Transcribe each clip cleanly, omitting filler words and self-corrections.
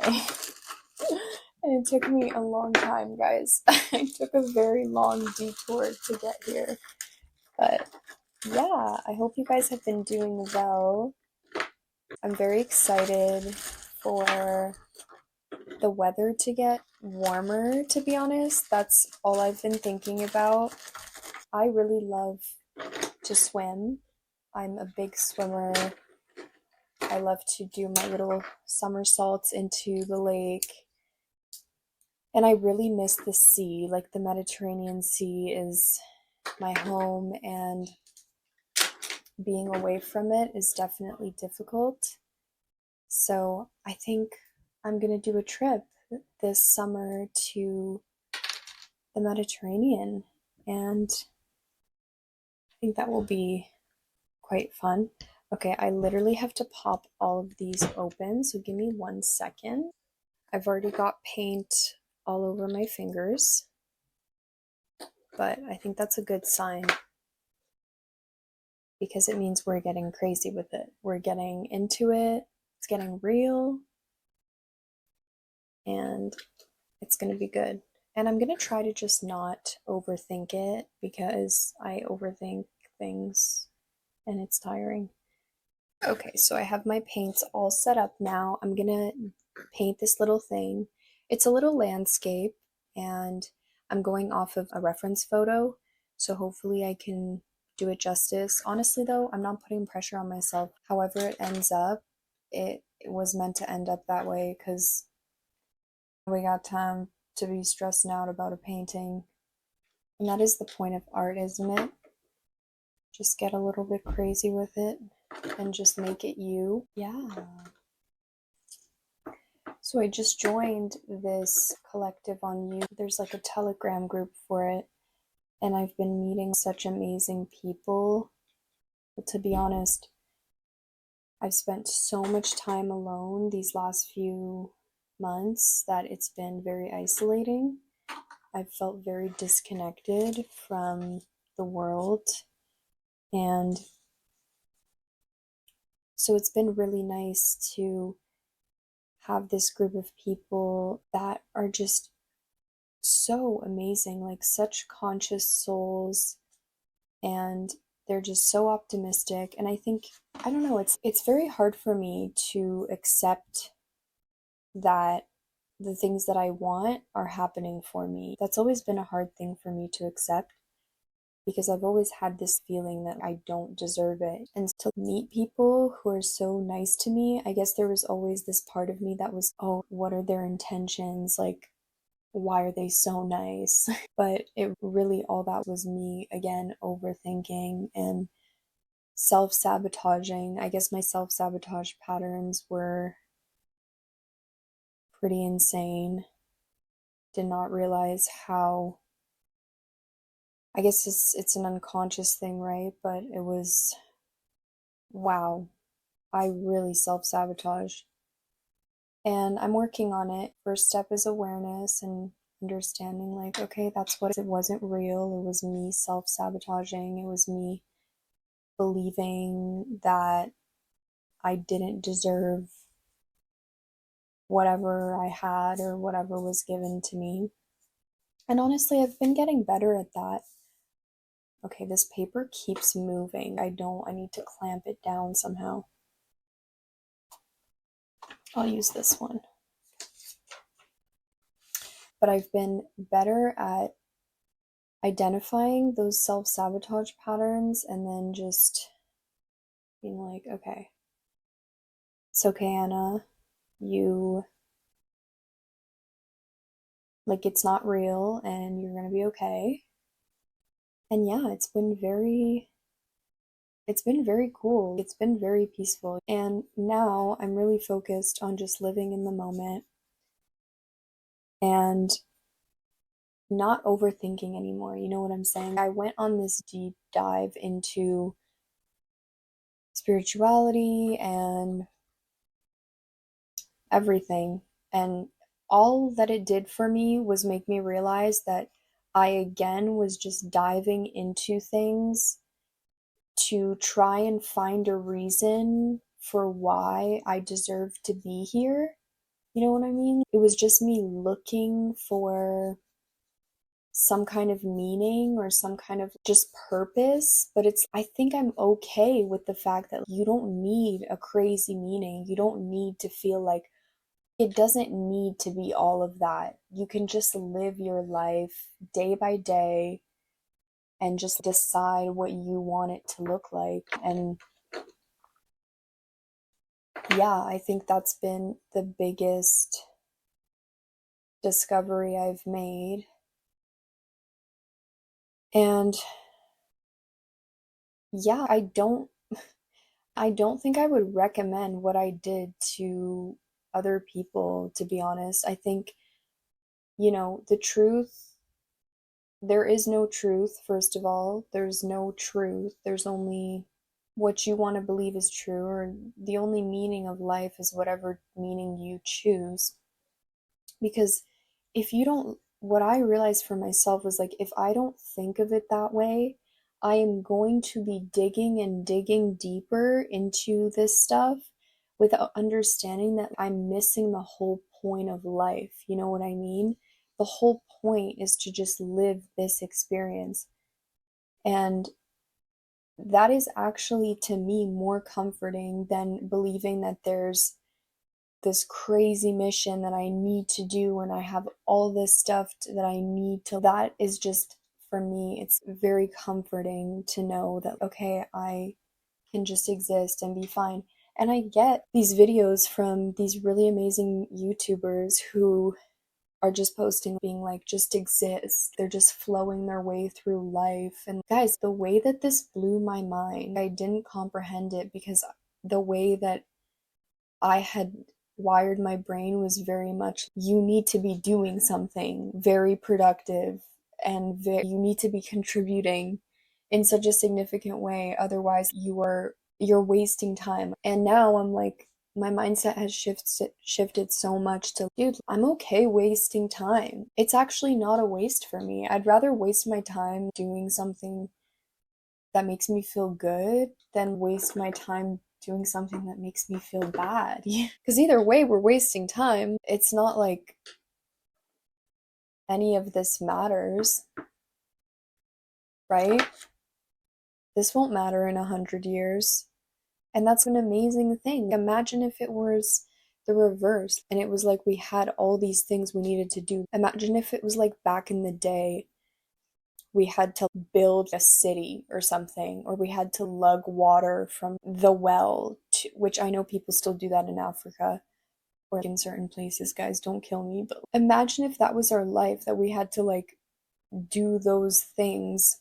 okay. And it took me a long time, guys. I took a very long detour to get here. But yeah, I hope you guys have been doing well. I'm very excited for the weather to get warmer, to be honest. That's all I've been thinking about. I really love to swim. I'm a big swimmer. I love to do my little somersaults into the lake. And I really miss the sea. Like, the Mediterranean Sea is my home, and being away from it is definitely difficult. So I think I'm gonna do a trip this summer to the Mediterranean, and I think that will be quite fun. Okay, I literally have to pop all of these open, so give me 1 second. I've already got paint all over my fingers, but I think that's a good sign because it means we're getting crazy with it. We're getting into it, it's getting real, and it's going to be good. And I'm going to try to just not overthink it because I overthink things and it's tiring. Okay, so I have my paints all set up now. I'm going to paint this little thing. It's a little landscape, and I'm going off of a reference photo, so hopefully I can do it justice. Honestly though, I'm not putting pressure on myself. However it ends up, it was meant to end up that way because we got time to be stressing out about a painting. And that is the point of art, isn't it? Just get a little bit crazy with it and just make it you. Yeah. So I just joined this collective on YouTube. There's like a Telegram group for it, and I've been meeting such amazing people. But to be honest, I've spent so much time alone these last few months that it's been very isolating. I've felt very disconnected from the world, and so it's been really nice to have this group of people that are just so amazing, like such conscious souls, and they're just so optimistic. And I think, I don't know, it's very hard for me to accept that the things that I want are happening for me. That's always been a hard thing for me to accept because I've always had this feeling that I don't deserve it. And to meet people who are so nice to me, I guess there was always this part of me that was, oh, what are their intentions? Like, why are they so nice? But it really, all that was me, again, overthinking and self sabotaging. I guess my self sabotage patterns were pretty insane. Did not realize how, I guess it's an unconscious thing, right? But it was, wow, I really self sabotage. And I'm working on it. First step is awareness and understanding, like, okay, that's what it wasn't real. It was me self sabotaging. It was me believing that I didn't deserve whatever I had or whatever was given to me. And honestly, I've been getting better at that. Okay, this paper keeps moving. I need to clamp it down somehow. I'll use this one. But I've been better at identifying those self sabotage patterns and then just being like, okay, it's okay, Anna. You, like, it's not real and you're gonna be okay. And yeah, it's been very cool. It's been very peaceful. And now I'm really focused on just living in the moment and not overthinking anymore. You know what I'm saying? I went on this deep dive into spirituality and everything. And all that it did for me was make me realize that I again was just diving into things to try and find a reason for why I deserve to be here. You know what I mean? It was just me looking for some kind of meaning or some kind of just purpose. But I think I'm okay with the fact that you don't need a crazy meaning. You don't need to feel like it doesn't need to be all of that. You can just live your life day by day and just decide what you want it to look like. And yeah, I think that's been the biggest discovery I've made. And yeah, I don't think I would recommend what I did to other people, to be honest. I think, the truth, there is no truth, first of all. There's no truth. There's only what you want to believe is true, or the only meaning of life is whatever meaning you choose. Because if you don't, what I realized for myself was like, if I don't think of it that way, I am going to be digging and digging deeper into this stuff without understanding that I'm missing the whole point of life. You know what I mean? The whole point is to just live this experience. And that is actually, to me, more comforting than believing that there's this crazy mission that I need to do and I have all this stuff that I need to. That is just, for me, it's very comforting to know that, okay, I can just exist and be fine. And I get these videos from these really amazing YouTubers who are just posting being like, just exist. They're just flowing their way through life. And guys, the way that this blew my mind, I didn't comprehend it because the way that I had wired my brain was very much, you need to be doing something very productive and you need to be contributing in such a significant way, otherwise you're wasting time. And now I'm like, my mindset has shifted so much to, dude, I'm okay wasting time. It's actually not a waste for me. I'd rather waste my time doing something that makes me feel good than waste my time doing something that makes me feel bad. Because either way, we're wasting time. It's not like any of this matters, right? This won't matter in 100 years. And that's an amazing thing. Imagine if it was the reverse and it was like we had all these things we needed to do. Imagine if it was like back in the day we had to build a city or something, or we had to lug water from the well, which I know people still do that in Africa or in certain places, guys, don't kill me. But imagine if that was our life, that we had to like do those things.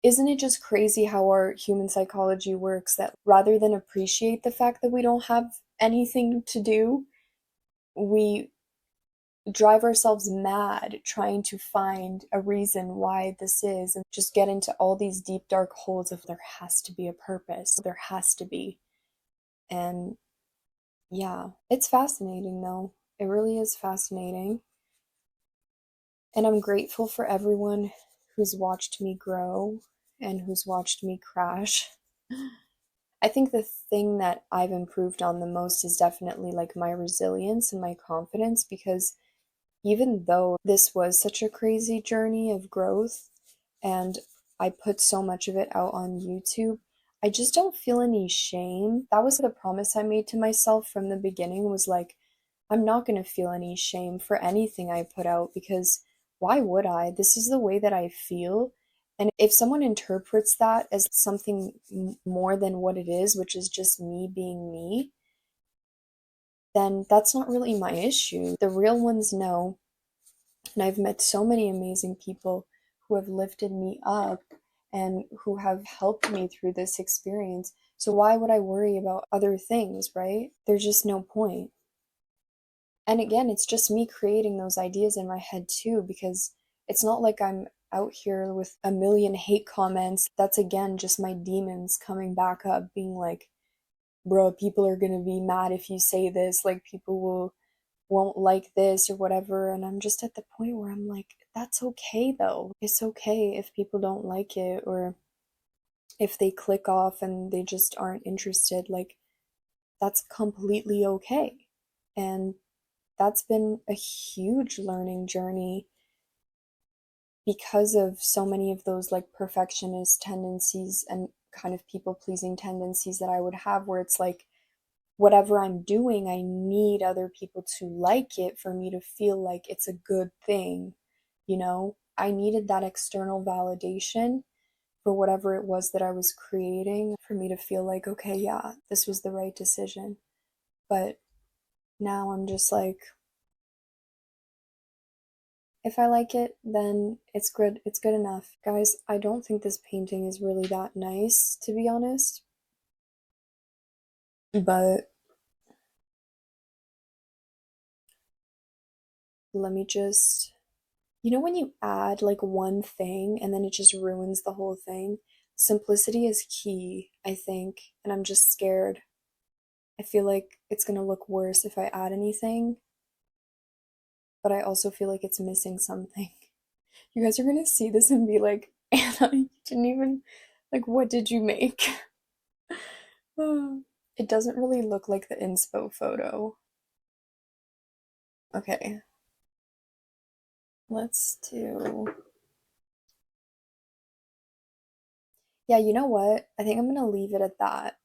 Isn't it just crazy how our human psychology works, that rather than appreciate the fact that we don't have anything to do, we drive ourselves mad trying to find a reason why this is, and just get into all these deep dark holes of there has to be a purpose, there has to be. And yeah, it's fascinating though. It really is fascinating. And I'm grateful for everyone who's watched me grow and who's watched me crash. I think the thing that I've improved on the most is definitely like my resilience and my confidence, because even though this was such a crazy journey of growth and I put so much of it out on YouTube, I just don't feel any shame. That was the promise I made to myself from the beginning, was like, I'm not going to feel any shame for anything I put out, because why would I? This is the way that I feel. And if someone interprets that as something more than what it is, which is just me being me, then that's not really my issue. The real ones know. And I've met so many amazing people who have lifted me up and who have helped me through this experience. So why would I worry about other things, right? There's just no point. And again, it's just me creating those ideas in my head too, because it's not like I'm out here with a million hate comments. That's again just my demons coming back up, being like, bro, people are gonna be mad if you say this, like people won't like this or whatever. And I'm just at the point where I'm like, that's okay though. It's okay if people don't like it, or if they click off and they just aren't interested. Like, that's completely okay. And that's been a huge learning journey because of so many of those like perfectionist tendencies and kind of people pleasing tendencies that I would have, where it's like whatever I'm doing, I need other people to like it for me to feel like it's a good thing. You know, I needed that external validation for whatever it was that I was creating for me to feel like, okay, yeah, this was the right decision. But now I'm just like, if I like it, then it's good. It's good enough. Guys, I don't think this painting is really that nice, to be honest. But let me just, when you add like one thing and then it just ruins the whole thing? Simplicity is key, I think. And I'm just scared. I feel like it's gonna look worse if I add anything, but I also feel like it's missing something. You guys are gonna see this and be like, Anna, you didn't even, like, what did you make? It doesn't really look like the inspo photo. Okay, let's do. Yeah, you know what? I think I'm gonna leave it at that.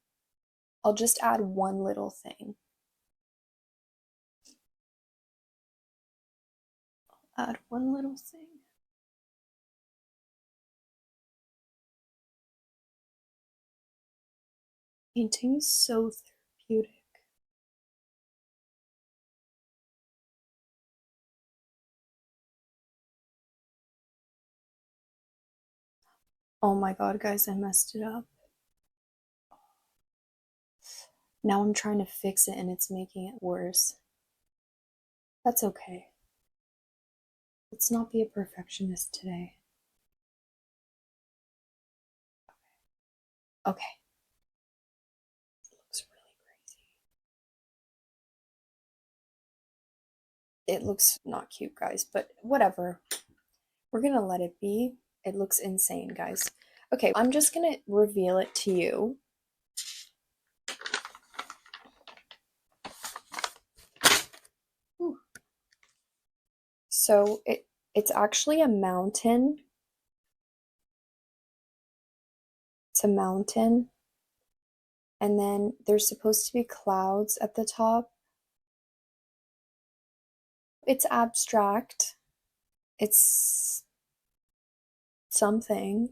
I'll just add one little thing. Add one little thing. Painting is so therapeutic. Oh my god, guys, I messed it up. Now I'm trying to fix it and it's making it worse. That's okay. Let's not be a perfectionist today. Okay. It looks really crazy. It looks not cute, guys, but whatever. We're gonna let it be. It looks insane, guys. Okay, I'm just gonna reveal it to you. So it's actually a mountain. It's a mountain, and then there's supposed to be clouds at the top. It's abstract. It's something,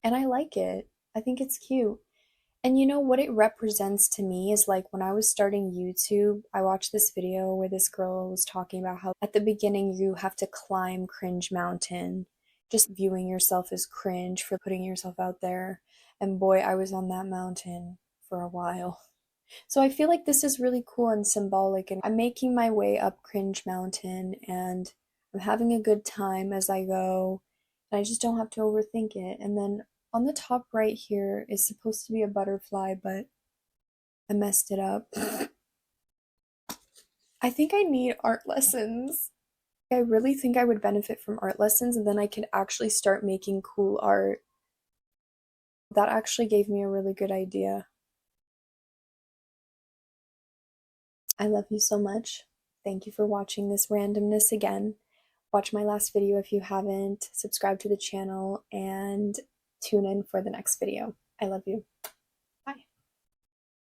and I like it. I think it's cute. And you know what it represents to me is like when I was starting YouTube, I watched this video where this girl was talking about how at the beginning you have to climb Cringe Mountain, just viewing yourself as cringe for putting yourself out there. And boy, I was on that mountain for a while. So I feel like this is really cool and symbolic, and I'm making my way up Cringe Mountain and I'm having a good time as I go. And I just don't have to overthink it. And then on the top right here is supposed to be a butterfly, but I messed it up. I think I need art lessons. I really think I would benefit from art lessons, and then I could actually start making cool art. That actually gave me a really good idea. I love you so much. Thank you for watching this randomness again. Watch my last video if you haven't, subscribe to the channel, and tune in for the next video. I love you.